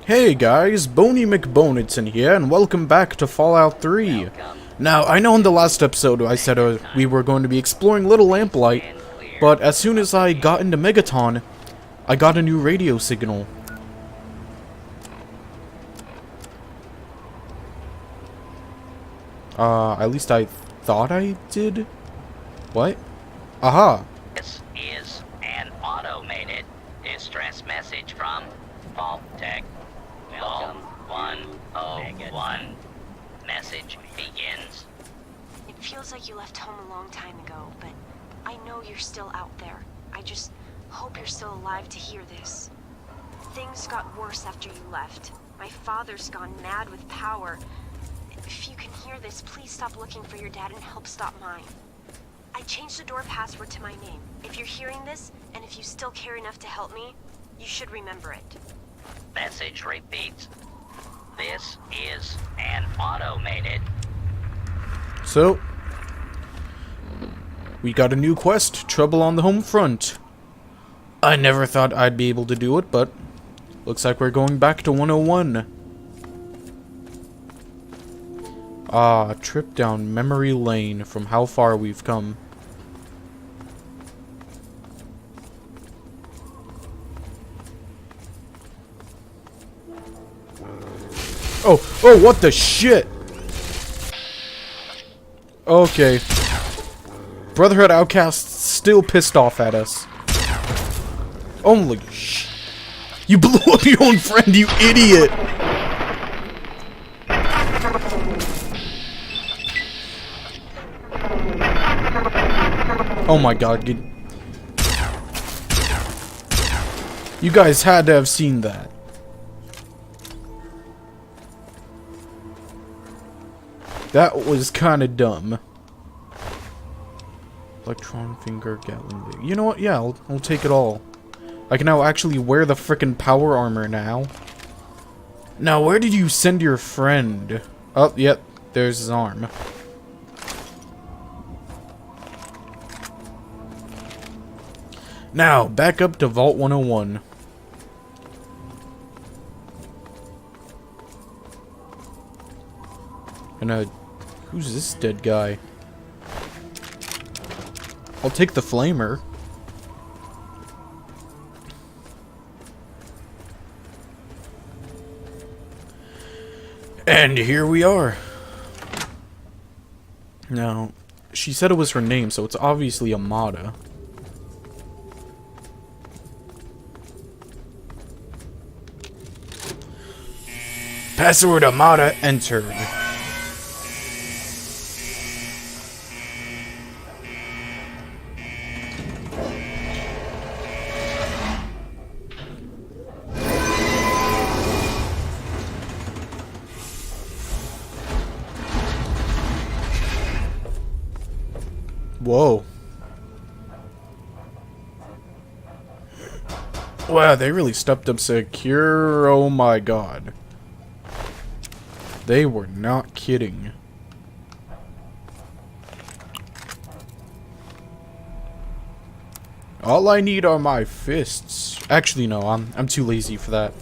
Hey guys, Boney McBonerton here, and welcome back to Fallout 3. Now, I know in the last episode I said we were going to be exploring Little Lamplight, but as soon as I got into Megaton, I got a new radio signal. At least I thought I did? What? Aha! This is an automated distress message from Vault Tech. Vault 101. Message begins. It feels like you left home a long time ago, but I know you're still out there. I just hope you're still alive to hear this. Things got worse after you left. My father's gone mad with power. If you can hear this, please stop looking for your dad and help stop mine. I changed the door password to my name. If you're hearing this, and if you still care enough to help me, you should remember it. Message repeats. This is an automated. So, we got a new quest, Trouble on the Home Front. I never thought I'd be able to do it, but looks like we're going back to 101. Ah, trip down memory lane from how far we've come. Oh, what the shit? Okay. Brotherhood Outcasts still pissed off at us. Holy sh... You blew up your own friend, you idiot! Oh my god, you guys had to have seen that. That was kinda dumb. Electron finger Gatling. You know what? Yeah, I'll take it all. I can now actually wear the frickin' power armor now. Now, where did you send your friend? Oh, yep. There's his arm. Now, back up to Vault 101. Who's this dead guy? I'll take the flamer. And here we are. Now, she said it was her name, so it's obviously Amada. Password Amada entered. Whoa. Wow, they really stepped up secure. Oh my god. They were not kidding. All I need are my fists. Actually, no, I'm too lazy for that.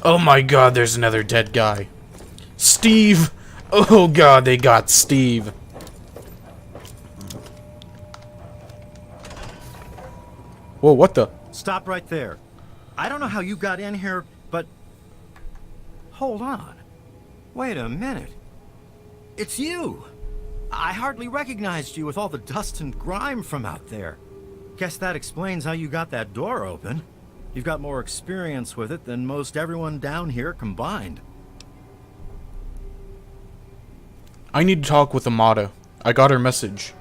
Oh my god, there's another dead guy. Steve! Oh god, they got Steve. Whoa, what the? Stop right there. I don't know how you got in here, but... Hold on. Wait a minute. It's you! I hardly recognized you with all the dust and grime from out there. Guess that explains how you got that door open. You've got more experience with it than most everyone down here combined. I need to talk with Amada. I got her message.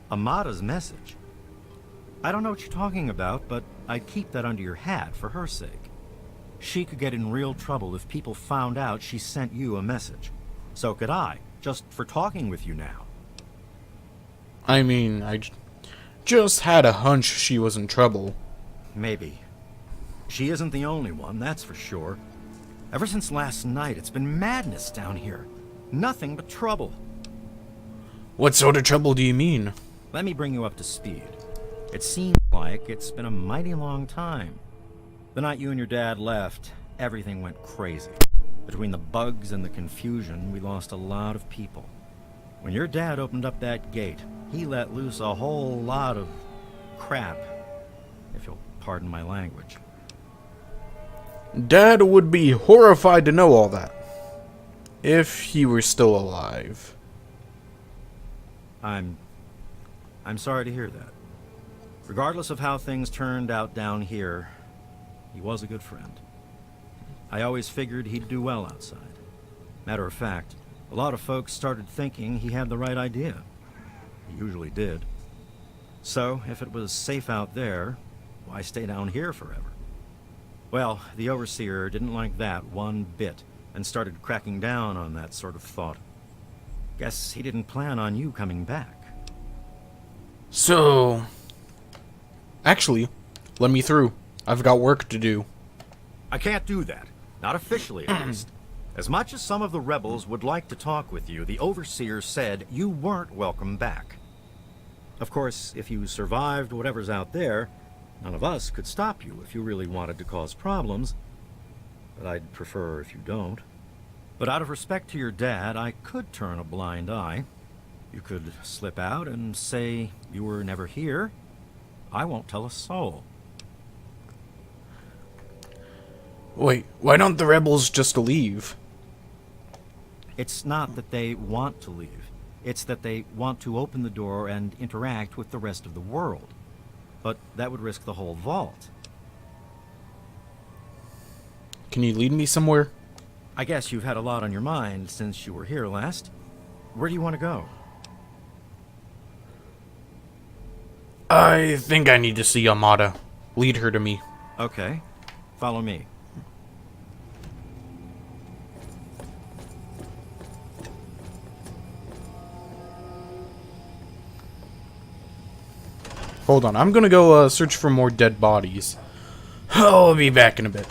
Amada's message? I don't know what you're talking about, but I'd keep that under your hat for her sake. She could get in real trouble if people found out she sent you a message. So could I, just for talking with you now. I mean, I just had a hunch she was in trouble. Maybe. She isn't the only one, that's for sure. Ever since last night, it's been madness down here. Nothing but trouble. What sort of trouble do you mean? Let me bring you up to speed. It seems like it's been a mighty long time. The night you and your dad left, everything went crazy. Between the bugs and the confusion, we lost a lot of people. When your dad opened up that gate, he let loose a whole lot of crap, if you'll pardon my language. Dad would be horrified to know all that. If he were still alive. I'm sorry to hear that. Regardless of how things turned out down here, he was a good friend. I always figured he'd do well outside. Matter of fact, a lot of folks started thinking he had the right idea. He usually did. So, if it was safe out there, why stay down here forever? Well, the Overseer didn't like that one bit, and started cracking down on that sort of thought. Guess he didn't plan on you coming back. So... Actually, let me through. I've got work to do. I can't do that. Not officially, at least. As much as some of the rebels would like to talk with you, the Overseer said you weren't welcome back. Of course, if you survived whatever's out there, none of us could stop you if you really wanted to cause problems. But I'd prefer if you don't. But out of respect to your dad, I could turn a blind eye. You could slip out and say you were never here. I won't tell a soul. Wait, why don't the rebels just leave? It's not that they want to leave. It's that they want to open the door and interact with the rest of the world. But that would risk the whole vault. Can you lead me somewhere? I guess you've had a lot on your mind since you were here last. Where do you want to go? I think I need to see Amada. Lead her to me. Okay, follow me. Hold on, I'm gonna go search for more dead bodies. I'll be back in a bit.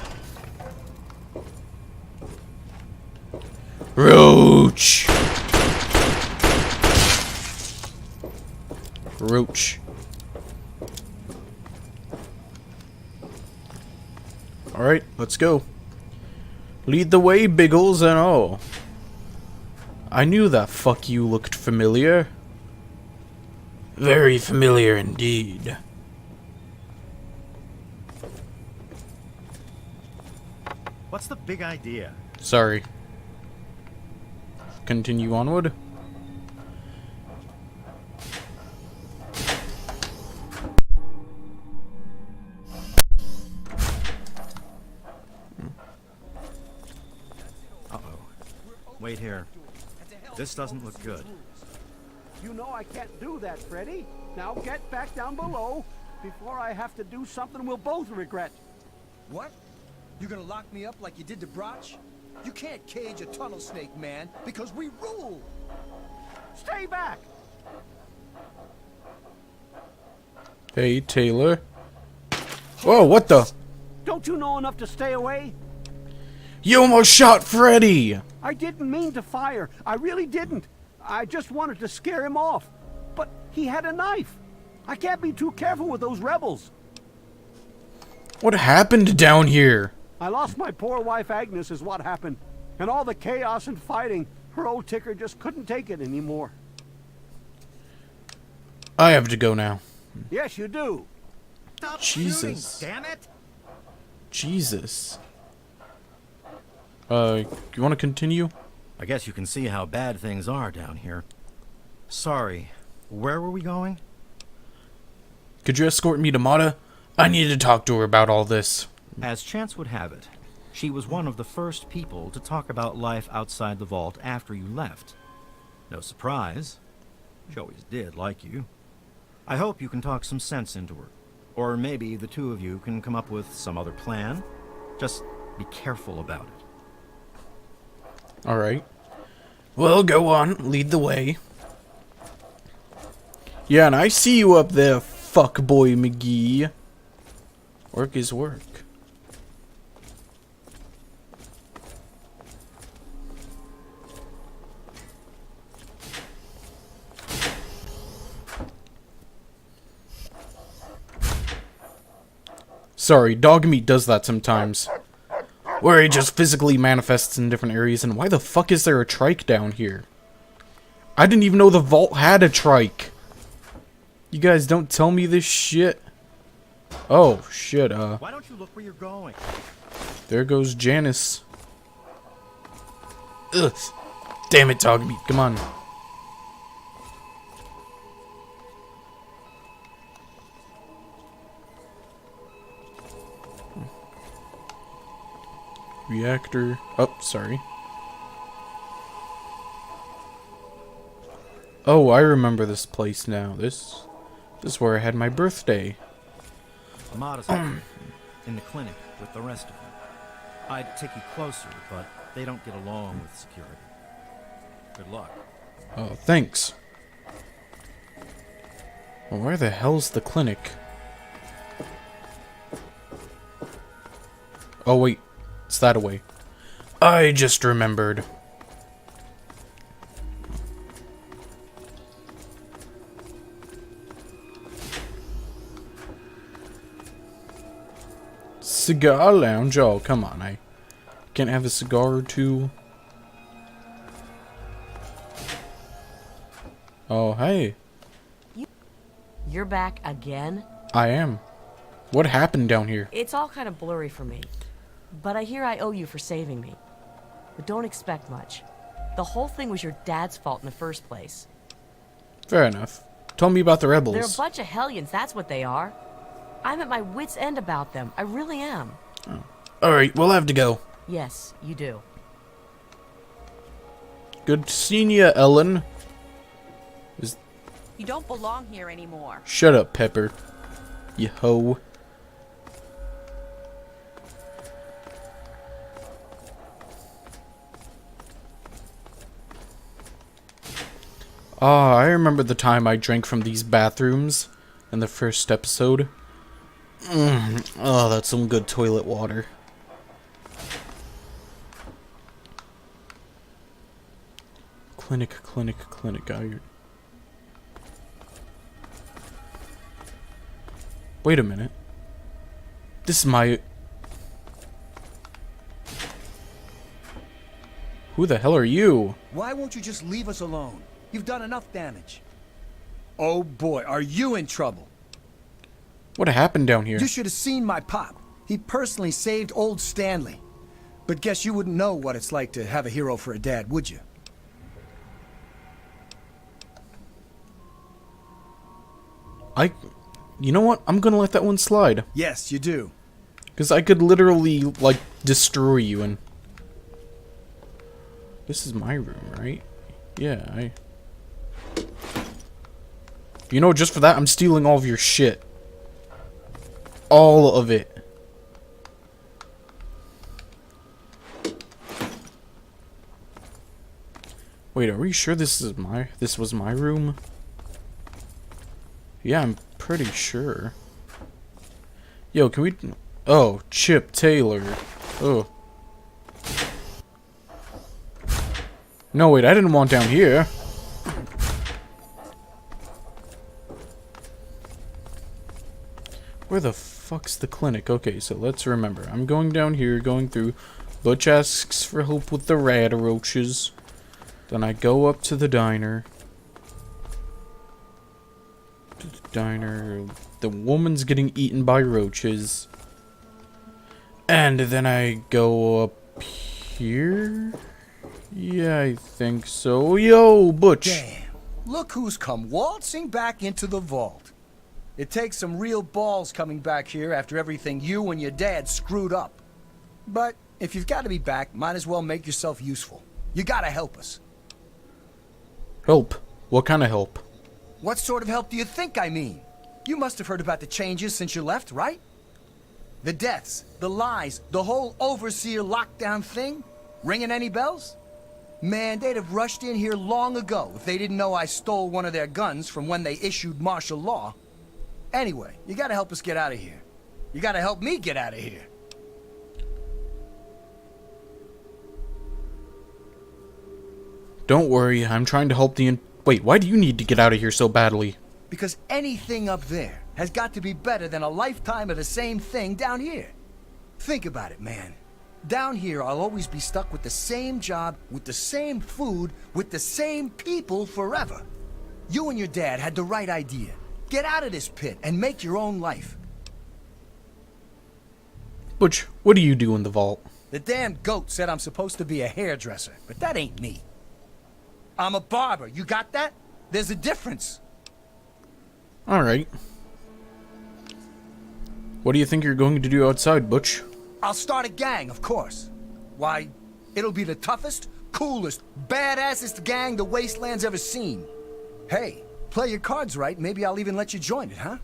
Roach! Roach. Alright, let's go. Lead the way, Biggles and all. I knew that fuck you looked familiar. Very familiar indeed. What's the big idea? Sorry. Continue onward. Uh-oh. Wait here. This doesn't look good. You know I can't do that, Freddy. Now get back down below before I have to do something we'll both regret. What? You gonna lock me up like you did to Broch? You can't cage a tunnel snake, man, because we rule! Stay back! Hey, Taylor. Whoa, what the? Don't you know enough to stay away? You almost shot Freddy! I didn't mean to fire. I really didn't. I just wanted to scare him off. But he had a knife. I can't be too careful with those rebels. What happened down here? I lost my poor wife Agnes is what happened. And all the chaos and fighting, her old ticker just couldn't take it anymore. I have to go now. Yes, you do. Stop Jesus. shooting, damn it! Jesus. You want to continue? I guess you can see how bad things are down here. Sorry, where were we going? Could you escort me to Mata? I need to talk to her about all this. As chance would have it, she was one of the first people to talk about life outside the vault after you left. No surprise. She always did like you. I hope you can talk some sense into her. Or maybe the two of you can come up with some other plan. Just be careful about it. Alright. Well, go on. Lead the way. Yeah, and I see you up there, fuckboy McGee. Work is work. Sorry, dog meat does that sometimes. Where he just physically manifests in different areas, and why the fuck is there a trike down here? I didn't even know the vault had a trike. You guys don't tell me this shit. Oh, shit, Why don't you look where you're going? there goes Janice. Ugh. Damn it, dog meat, come on. Reactor. Oh, sorry. Oh, I remember this place now. This is where I had my birthday. Amada's in the clinic with the rest of them. I'd take you closer, but they don't get along with security. Good luck. Oh, thanks. Well, where the hell's the clinic? Oh, wait. It's that away. I just remembered. Cigar lounge? Oh, come on. I can't have a cigar or two. Oh, hey. You're back again? I am. What happened down here? It's all kind of blurry for me. But I hear I owe you for saving me. But don't expect much. The whole thing was your dad's fault in the first place. Fair enough. Tell me about the rebels. They're a bunch of hellions, that's what they are. I'm at my wit's end about them. I really am. Oh. Alright, we'll have to go. Yes, you do. Good seeing ya, Ellen. You don't belong here anymore. Shut up, Pepper. You hoe. Ah, I remember the time I drank from these bathrooms in the first episode. Oh, that's some good toilet water. Clinic. Wait a minute. This is my... Who the hell are you? Why won't you just leave us alone? You've done enough damage. Oh boy, are you in trouble? What happened down here? You should have seen my pop. He personally saved old Stanley. But guess you wouldn't know what it's like to have a hero for a dad, would you? You know what? I'm gonna let that one slide. Yes, you do. Because I could literally, like, destroy you and... This is my room, right? Yeah, You know, just for that, I'm stealing all of your shit. All of it. Wait, are we sure this was my room? Yeah, I'm pretty sure. Yo, can we... Oh, Chip Taylor. Oh. No, wait, I didn't want down here. Where the fuck's the clinic? Okay, so let's remember. I'm going down here, going through. Butch asks for help with the rat roaches. Then I go up to the diner. The woman's getting eaten by roaches. And then I go up here? Yeah, I think so. Yo, Butch. Damn. Look who's come waltzing back into the vault. It takes some real balls coming back here after everything you and your dad screwed up. But if you've got to be back, might as well make yourself useful. You gotta help us. Help? What kind of help? What sort of help do you think I mean? You must have heard about the changes since you left, right? The deaths, the lies, the whole overseer lockdown thing? Ringing any bells? Man, they'd have rushed in here long ago if they didn't know I stole one of their guns from when they issued martial law. Anyway, you gotta help us get out of here. You gotta help me get out of here. Don't worry, I'm trying to help the... Wait, why do you need to get out of here so badly? Because anything up there has got to be better than a lifetime of the same thing down here. Think about it, man. Down here, I'll always be stuck with the same job, with the same food, with the same people forever. You and your dad had the right idea. Get out of this pit and make your own life. Butch, what do you do in the vault? The damn goat said I'm supposed to be a hairdresser, but that ain't me. I'm a barber, you got that? There's a difference. Alright. What do you think you're going to do outside, Butch? I'll start a gang, of course. Why, it'll be the toughest, coolest, badassest gang the Wasteland's ever seen. Hey, play your cards right, maybe I'll even let you join it, huh?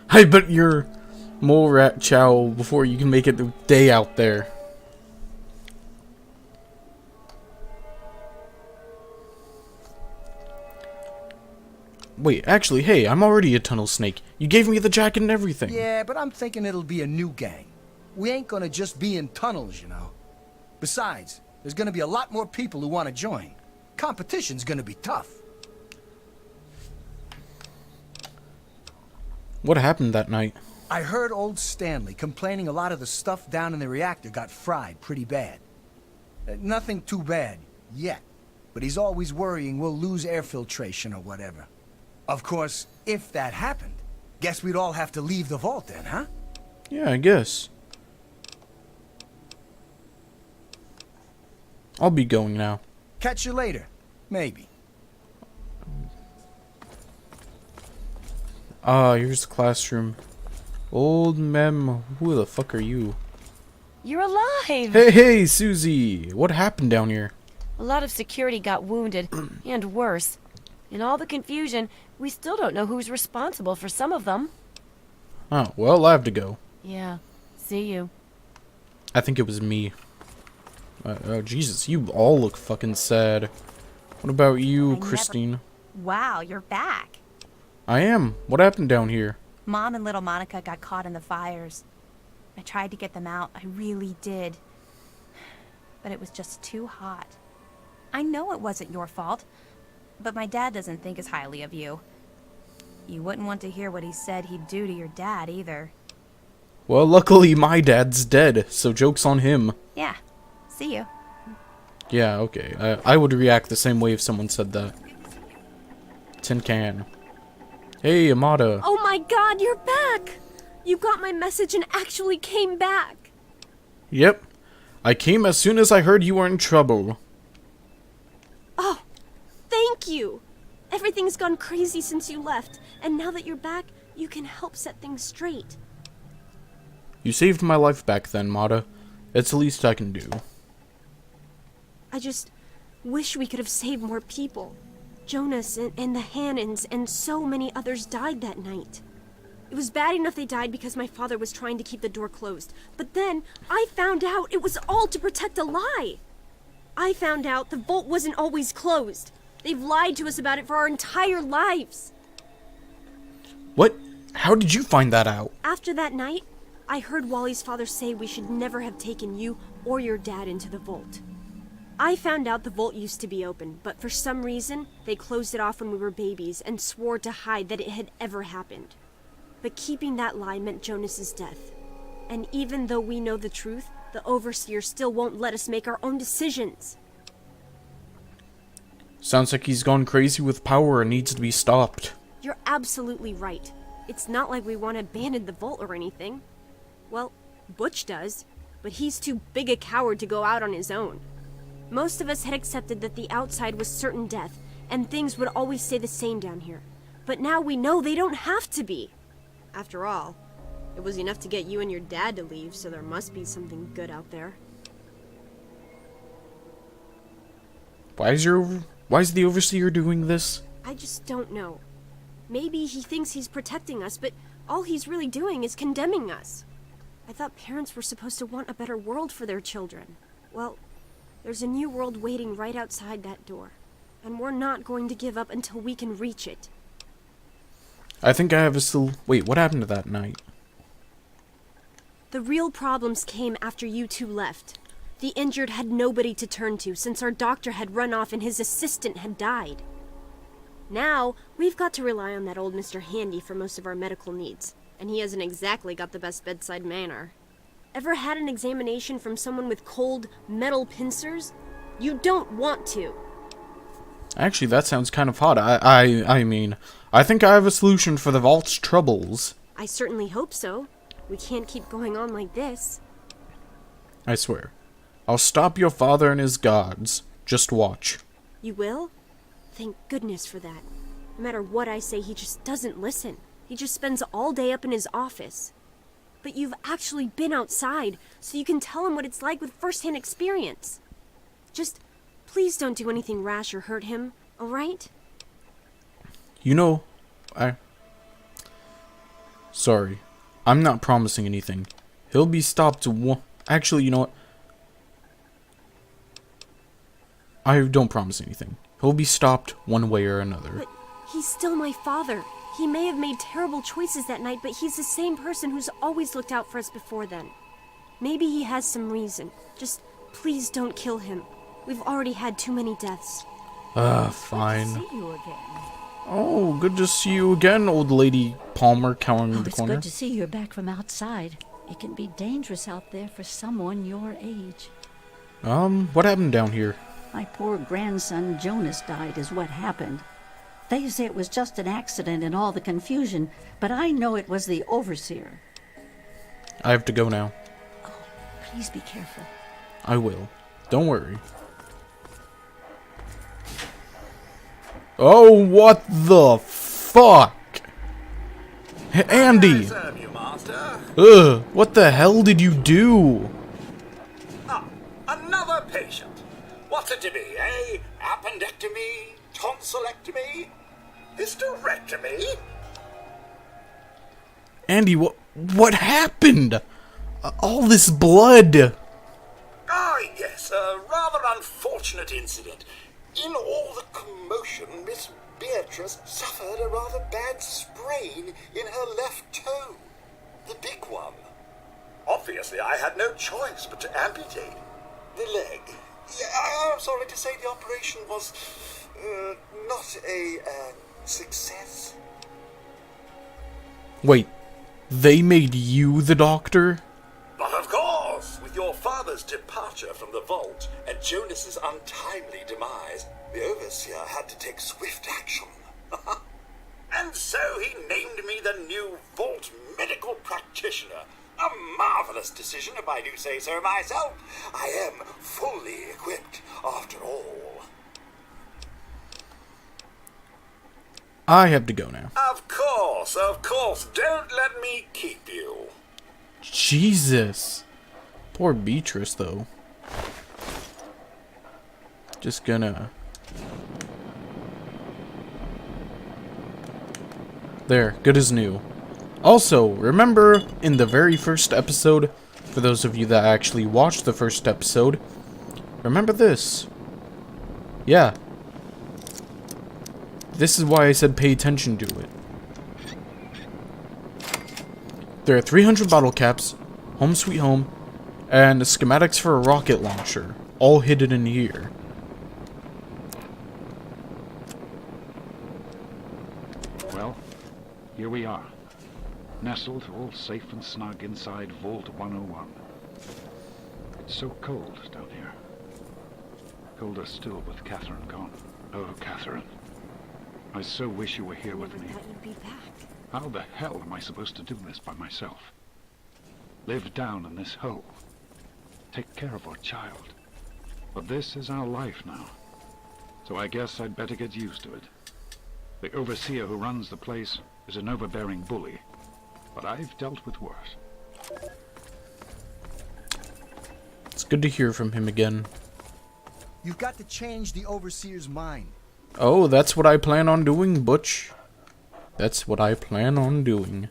I bet you're mole rat chow before you can make it the day out there. Wait, actually, hey, I'm already a tunnel snake. You gave me the jacket and everything. Yeah, but I'm thinking it'll be a new gang. We ain't gonna just be in tunnels, you know. Besides, there's gonna be a lot more people who want to join. Competition's gonna be tough. What happened that night? I heard old Stanley complaining a lot of the stuff down in the reactor got fried pretty bad. Nothing too bad, yet. But he's always worrying we'll lose air filtration or whatever. Of course, if that happened, guess we'd all have to leave the vault then, huh? Yeah, I guess. I'll be going now. Catch you later. Maybe. Ah, here's the classroom. Old Mem, who the fuck are you? You're alive! Hey, Susie! What happened down here? A lot of security got wounded, and worse. In all the confusion, we still don't know who's responsible for some of them. Oh, well, I have to go. Yeah, see you. I think it was me. Oh, Jesus, you all look fucking sad. What about you, Christine? Wow, you're back. I am. What happened down here? Mom and little Monica got caught in the fires. I tried to get them out, I really did. But it was just too hot. I know it wasn't your fault, but my dad doesn't think as highly of you. You wouldn't want to hear what he said he'd do to your dad either. Well, luckily my dad's dead, so joke's on him. Yeah, see you. Yeah, okay. I would react the same way if someone said that. Tin can. Hey, Amada. Oh my god, you're back! You got my message and actually came back! Yep. I came as soon as I heard you were in trouble. Oh, thank you! Everything's gone crazy since you left, and now that you're back, you can help set things straight. You saved my life back then, Mada. It's the least I can do. I just wish we could have saved more people. Jonas and the Hannons and so many others died that night. It was bad enough they died because my father was trying to keep the door closed. But then, I found out it was all to protect a lie. I found out the vault wasn't always closed. They've lied to us about it for our entire lives. What? How did you find that out? After that night, I heard Wally's father say we should never have taken you or your dad into the vault. I found out the vault used to be open, but for some reason, they closed it off when we were babies and swore to hide that it had ever happened. But keeping that lie meant Jonas's death. And even though we know the truth, the Overseer still won't let us make our own decisions. Sounds like he's gone crazy with power and needs to be stopped. You're absolutely right. It's not like we want to abandon the vault or anything. Well, Butch does, but he's too big a coward to go out on his own. Most of us had accepted that the outside was certain death, and things would always stay the same down here. But now we know they don't have to be. After all, it was enough to get you and your dad to leave, so there must be something good out there. Why is the Overseer doing this? I just don't know. Maybe he thinks he's protecting us, but all he's really doing is condemning us. I thought parents were supposed to want a better world for their children. Well, there's a new world waiting right outside that door, and we're not going to give up until we can reach it. I think I have a still... Wait, what happened to that night? The real problems came after you two left. The injured had nobody to turn to since our doctor had run off and his assistant had died. Now, we've got to rely on that old Mr. Handy for most of our medical needs, and he hasn't exactly got the best bedside manner. Ever had an examination from someone with cold, metal pincers? You don't want to. Actually, that sounds kind of hot. I mean, I think I have a solution for the vault's troubles. I certainly hope so. We can't keep going on like this. I swear. I'll stop your father and his gods. Just watch. You will? Thank goodness for that. No matter what I say, he just doesn't listen. He just spends all day up in his office. But you've actually been outside, so you can tell him what it's like with first-hand experience. Just, please don't do anything rash or hurt him, alright? You know, Sorry. I'm not promising anything. He'll be stopped Actually, you know what? I don't promise anything. He'll be stopped one way or another. But he's still my father. He may have made terrible choices that night, but he's the same person who's always looked out for us before then. Maybe he has some reason. Just, please don't kill him. We've already had too many deaths. Fine. Good to see you again. Oh, good to see you again, old lady Palmer cowering in the It's corner. good to see you're back from outside. It can be dangerous out there for someone your age. What happened down here? My poor grandson Jonas died is what happened. They say it was just an accident in all the confusion, but I know it was the overseer. I have to go now. Please be careful. I will. Don't worry. Oh, what the fuck? Andy! Serve you, master. Ugh, what the hell did you do? Ah, another patient. What's it to be, eh? Appendectomy? Tonsillectomy? Hysterectomy? Andy, what happened? All this blood. Ah, yes, a rather unfortunate incident. In all the commotion, Miss Beatrice suffered a rather bad sprain in her left toe. The big one. Obviously, I had no choice but to amputate the leg. Yeah, I'm sorry to say the operation was not a success. Wait, they made you the doctor? But of course, with your father's departure from the vault and Jonas's untimely demise, the overseer had to take swift action. And so he named me the new vault medical practitioner. A marvelous decision, if I do say so myself. I am fully equipped, after all. I have to go now. Of course. Don't let me keep you. Jesus. Poor Beatrice, though. Just gonna... There, good as new. Also, remember in the very first episode, for those of you that actually watched the first episode, remember this. Yeah. This is why I said pay attention to it. There are 300 bottle caps, home sweet home, and schematics for a rocket launcher, all hidden in here. Well, here we are, nestled all safe and snug inside Vault 101. It's so cold down here. Colder still with Catherine gone. Oh, Catherine. I so wish you were here with me. Thought you'd be back. How the hell am I supposed to do this by myself? Live down in this hole. Take care of our child. But this is our life now. So I guess I'd better get used to it. The overseer who runs the place is an overbearing bully. But I've dealt with worse. It's good to hear from him again. You've got to change the overseer's mind. Oh, that's what I plan on doing, Butch. That's what I plan on doing.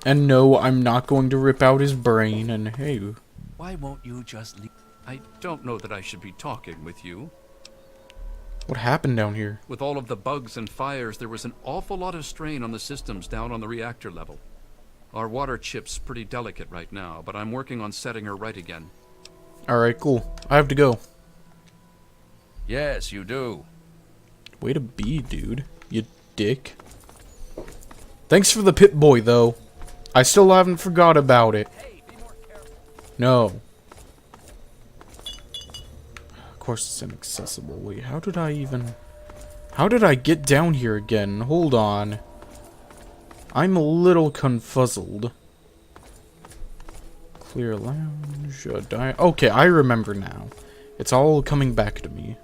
And no, I'm not going to rip out his brain, and hey... Why won't you just leave? I don't know that I should be talking with you. What happened down here? With all of the bugs and fires, there was an awful lot of strain on the systems down on the reactor level. Our water chip's pretty delicate right now, but I'm working on setting her right again. Alright, cool. I have to go. Yes, you do. Way to be, dude. You dick. Thanks for the Pip-Boy, though. I still haven't forgot about it. No. Of course it's inaccessible. Wait, how did I get down here again? Hold on. I'm a little confuzzled. Clear lounge, okay, I remember now. It's all coming back to me.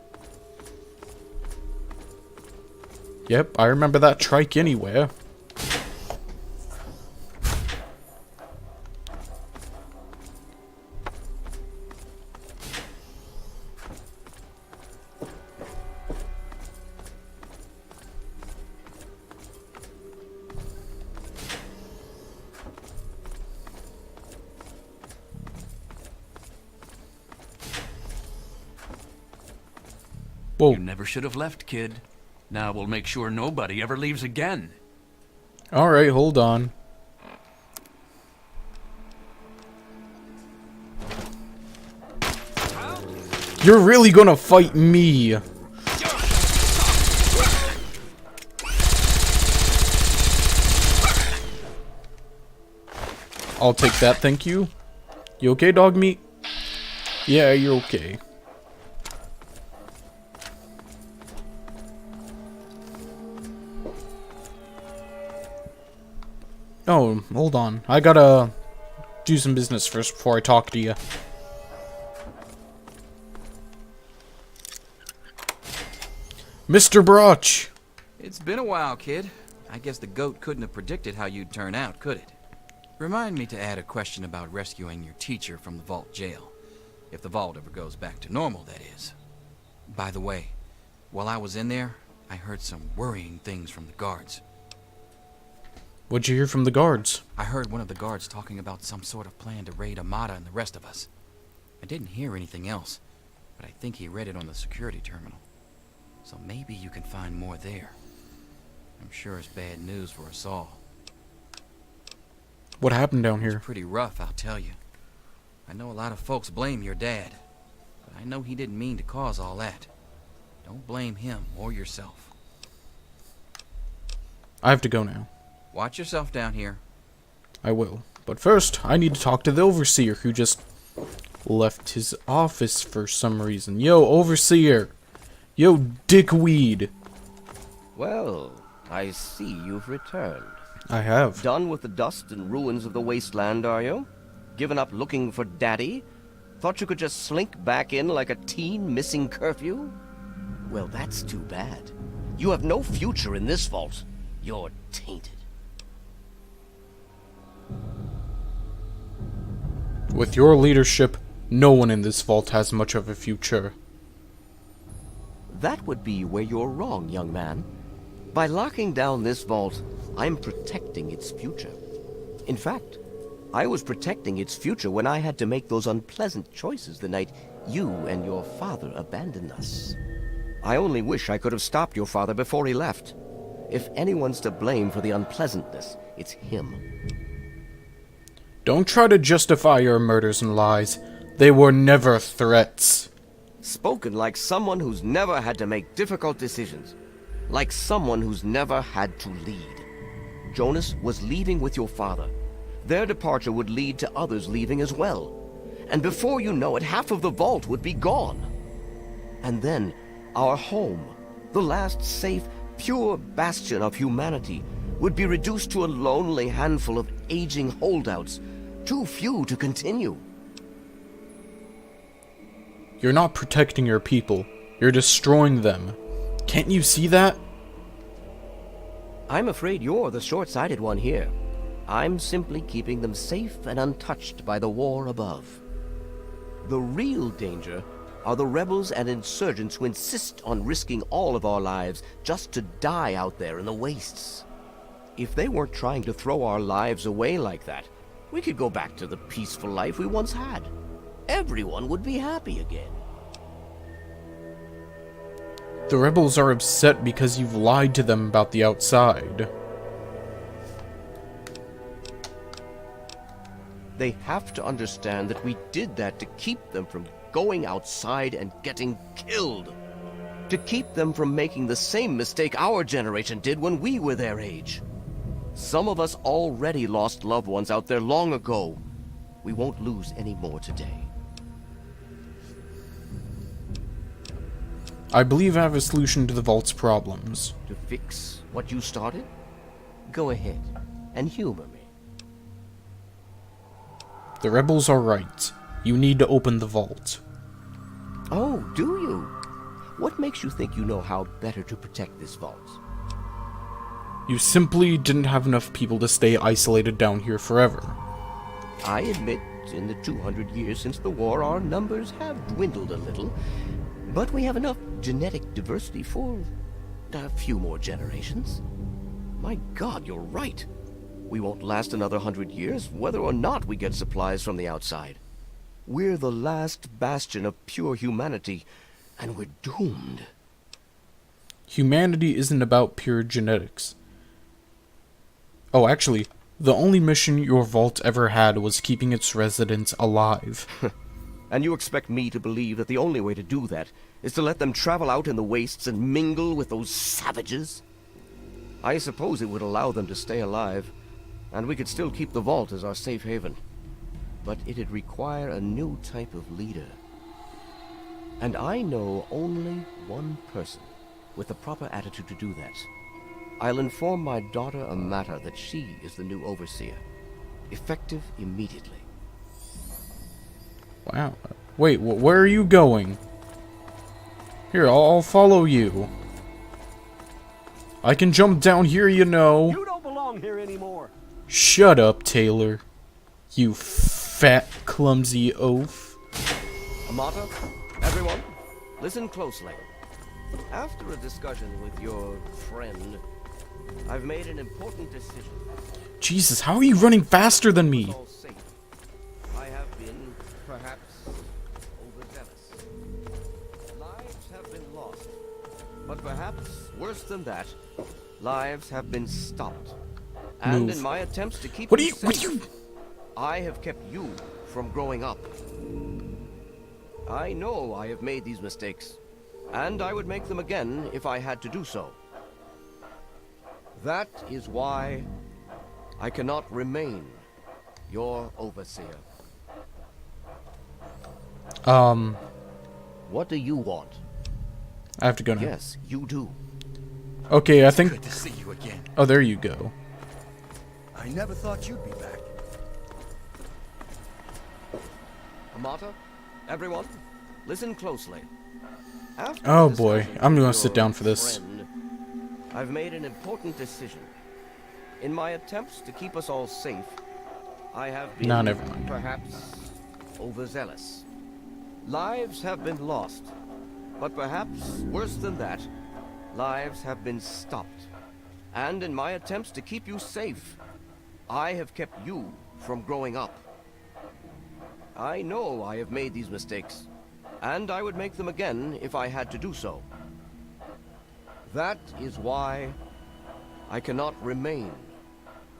Yep, I remember that trike anywhere. Whoa. You never should have left, kid. Now we'll make sure nobody ever leaves again. Alright, hold on. You're really gonna fight me? I'll take that, thank you. You okay, dog meat? Yeah, you're okay. Oh, hold on. I gotta do some business first before I talk to you. Mr. Broch! It's been a while, kid. I guess the goat couldn't have predicted how you'd turn out, could it? Remind me to add a question about rescuing your teacher from the vault jail. If the vault ever goes back to normal, that is. By the way, while I was in there, I heard some worrying things from the guards. What'd you hear from the guards? I heard one of the guards talking about some sort of plan to raid Amada and the rest of us. I didn't hear anything else, but I think he read it on the security terminal. So maybe you can find more there. I'm sure it's bad news for us all. What happened down here? It's pretty rough, I'll tell you. I know a lot of folks blame your dad, but I know he didn't mean to cause all that. Don't blame him or yourself. I have to go now. Watch yourself down here. I will. But first, I need to talk to the Overseer, who just left his office for some reason. Yo, Overseer! Yo, dickweed! Well, I see you've returned. I have. Done with the dust and ruins of the wasteland, are you? Given up looking for Daddy? Thought you could just slink back in like a teen missing curfew? Well, that's too bad. You have no future in this vault. You're tainted. With your leadership, no one in this vault has much of a future. That would be where you're wrong, young man. By locking down this vault, I'm protecting its future. In fact, I was protecting its future when I had to make those unpleasant choices the night you and your father abandoned us. I only wish I could have stopped your father before he left. If anyone's to blame for the unpleasantness, it's him. Don't try to justify your murders and lies. They were never threats. Spoken like someone who's never had to make difficult decisions. Like someone who's never had to lead. Jonas was leaving with your father. Their departure would lead to others leaving as well. And before you know it, half of the vault would be gone. And then, our home, the last safe, pure bastion of humanity, would be reduced to a lonely handful of aging holdouts, too few to continue. You're not protecting your people. You're destroying them. Can't you see that? I'm afraid you're the short-sighted one here. I'm simply keeping them safe and untouched by the war above. The real danger are the rebels and insurgents who insist on risking all of our lives just to die out there in the wastes. If they weren't trying to throw our lives away like that, we could go back to the peaceful life we once had. Everyone would be happy again. The rebels are upset because you've lied to them about the outside. They have to understand that we did that to keep them from going outside and getting killed. To keep them from making the same mistake our generation did when we were their age. Some of us already lost loved ones out there long ago. We won't lose any more today. I believe I have a solution to the vault's problems. To fix what you started? Go ahead and humor me. The rebels are right. You need to open the vault. Oh, do you? What makes you think you know how better to protect this vault? You simply didn't have enough people to stay isolated down here forever. I admit, in the 200 years since the war, our numbers have dwindled a little. But we have enough genetic diversity for a few more generations. My God, you're right. We won't last another 100 years, whether or not we get supplies from the outside. We're the last bastion of pure humanity, and we're doomed. Humanity isn't about pure genetics. Oh, actually, the only mission your vault ever had was keeping its residents alive. And you expect me to believe that the only way to do that is to let them travel out in the wastes and mingle with those savages? I suppose it would allow them to stay alive, and we could still keep the vault as our safe haven. But it'd require a new type of leader. And I know only one person with the proper attitude to do that. I'll inform my daughter Amata that she is the new overseer. Effective immediately. Wow. Wait, where are you going? Here, I'll follow you. I can jump down here, you know. You don't belong here anymore. Shut up, Taylor. You fat, clumsy oaf. Amata, everyone, listen closely. After a discussion with your friend, I've made an important decision. Jesus, how are you running faster than me? I have been, perhaps, overzealous. Lives have been lost. But perhaps, worse than that, lives have been stopped. And Move. in my attempts to keep What you are you- safe, I have kept you from growing up. I know I have made these mistakes, and I would make them again if I had to do so. That is why I cannot remain your overseer. What do you want? I have to go now. Yes, you do. Okay, I think... Good to see you again. Oh, there you go. I never thought you'd be back. Amata, everyone, listen closely. After Oh the boy, discussion I'm with gonna sit your down for this. friend, I've made an important decision. In my attempts to keep us all safe, I have been, Nah, never mind. perhaps, overzealous. Lives have been lost, but perhaps, worse than that, lives have been stopped. And in my attempts to keep you safe, I have kept you from growing up. I know I have made these mistakes, and I would make them again if I had to do so. That is why I cannot remain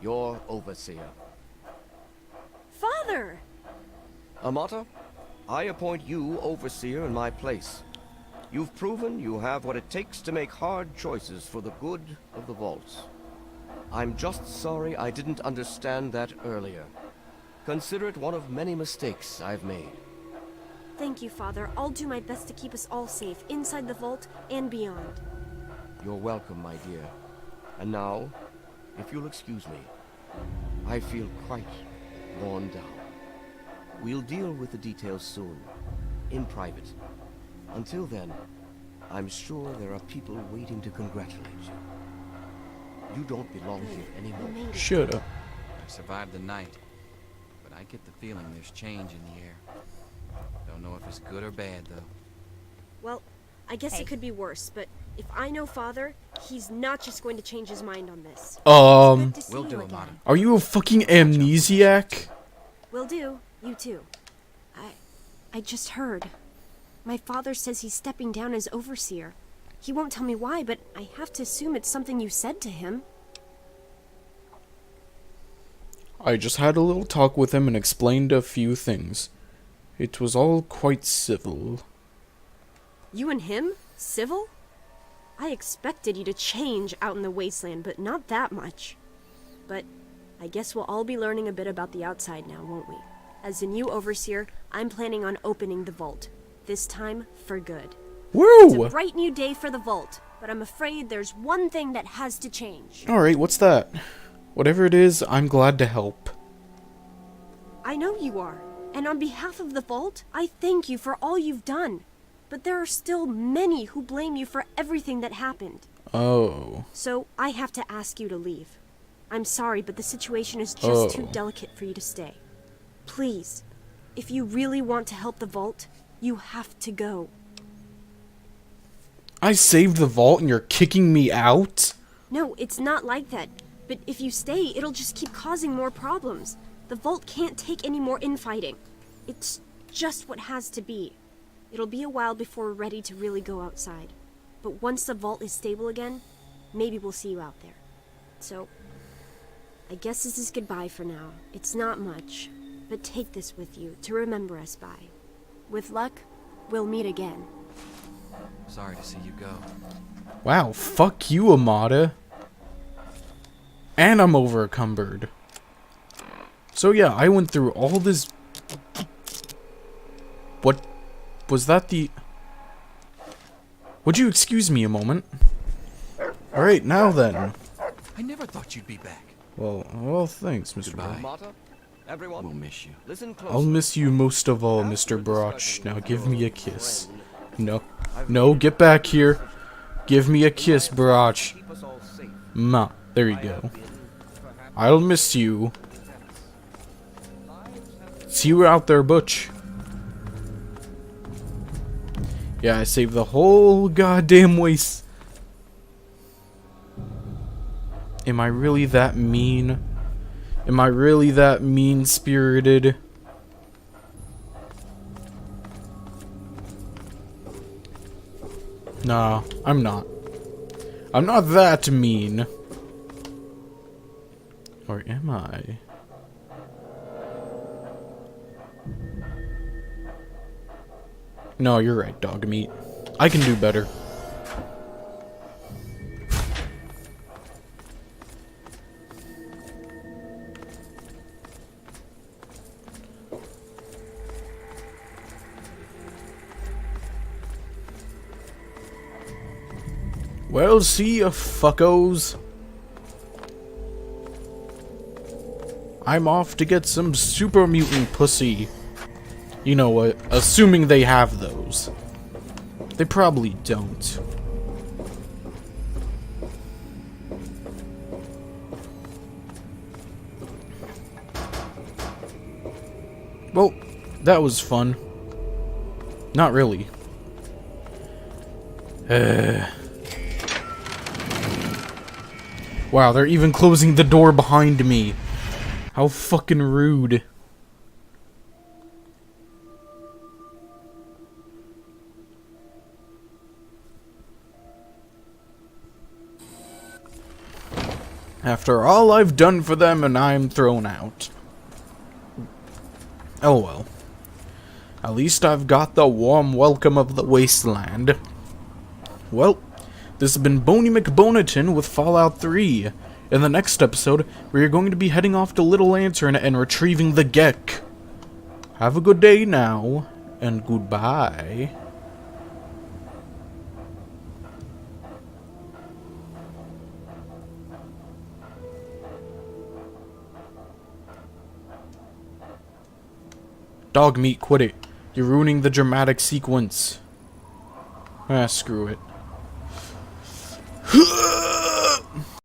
your overseer. Father! Amata, I appoint you overseer in my place. You've proven you have what it takes to make hard choices for the good of the vaults. I'm just sorry I didn't understand that earlier. Consider it one of many mistakes I've made. Thank you, Father. I'll do my best to keep us all safe, inside the vault and beyond. You're welcome, my dear. And now, if you'll excuse me, I feel quite worn down. We'll deal with the details soon, in private. Until then, I'm sure there are people waiting to congratulate you. You don't belong here anymore. Shut up. I survived the night, but I get the feeling there's change in the air. Don't know if it's good or bad, though. Well, I guess it could be worse, but if I know Father, he's not just going to change his mind on this. We'll do, Amata. Are you a fucking amnesiac? Will do. You too. I just heard. My father says he's stepping down as overseer. He won't tell me why, but I have to assume it's something you said to him. I just had a little talk with him and explained a few things. It was all quite civil. You and him? Civil? I expected you to change out in the wasteland, but not that much. But I guess we'll all be learning a bit about the outside now, won't we? As the new overseer, I'm planning on opening the vault. This time, for good. Woo! It's a bright new day for the vault, but I'm afraid there's one thing that has to change. Alright, what's that? Whatever it is, I'm glad to help. I know you are, and on behalf of the vault, I thank you for all you've done. But there are still many who blame you for everything that happened. Oh. So I have to ask you to leave. I'm sorry, but the situation is just too delicate for you to stay. Please, if you really want to help the vault, you have to go. I saved the vault and you're kicking me out? No, it's not like that. But if you stay, it'll just keep causing more problems. The vault can't take any more infighting. It's just what has to be. It'll be a while before we're ready to really go outside. But once the vault is stable again, maybe we'll see you out there. So, I guess this is goodbye for now. It's not much, but take this with you to remember us by. With luck, we'll meet again. Sorry to see you go. Wow, fuck you, Amada. And I'm overcumbered. So yeah, I went through all this... What? Was that the... Would you excuse me a moment? Alright, now then. I never thought you'd be back. Well, thanks, Mr. Goodbye. Broch. Everyone, We'll miss you. listen closely. I'll miss you most of all, Mr. Broch. Now give me a kiss. No, get back here. Give me a kiss, Broch. Ma, there you go. I'll miss you. See you out there, Butch. Yeah, I saved the whole goddamn waste. Am I really that mean? Am I really that mean-spirited? Nah, I'm not. I'm not that mean. Or am I? No, you're right, dog meat. I can do better. Well, see ya, fuckos. I'm off to get some super mutant pussy. You know what? Assuming they have those. They probably don't. Well, that was fun. Not really. Wow, they're even closing the door behind me. How fucking rude. After all I've done for them and I'm thrown out. Oh well. At least I've got the warm welcome of the wasteland. Well, this has been Boney McBonerton with Fallout 3. In the next episode, we are going to be heading off to Little Lantern and retrieving the Gek. Have a good day now, and goodbye. Dog meat, quit it. You're ruining the dramatic sequence. Ah, screw it.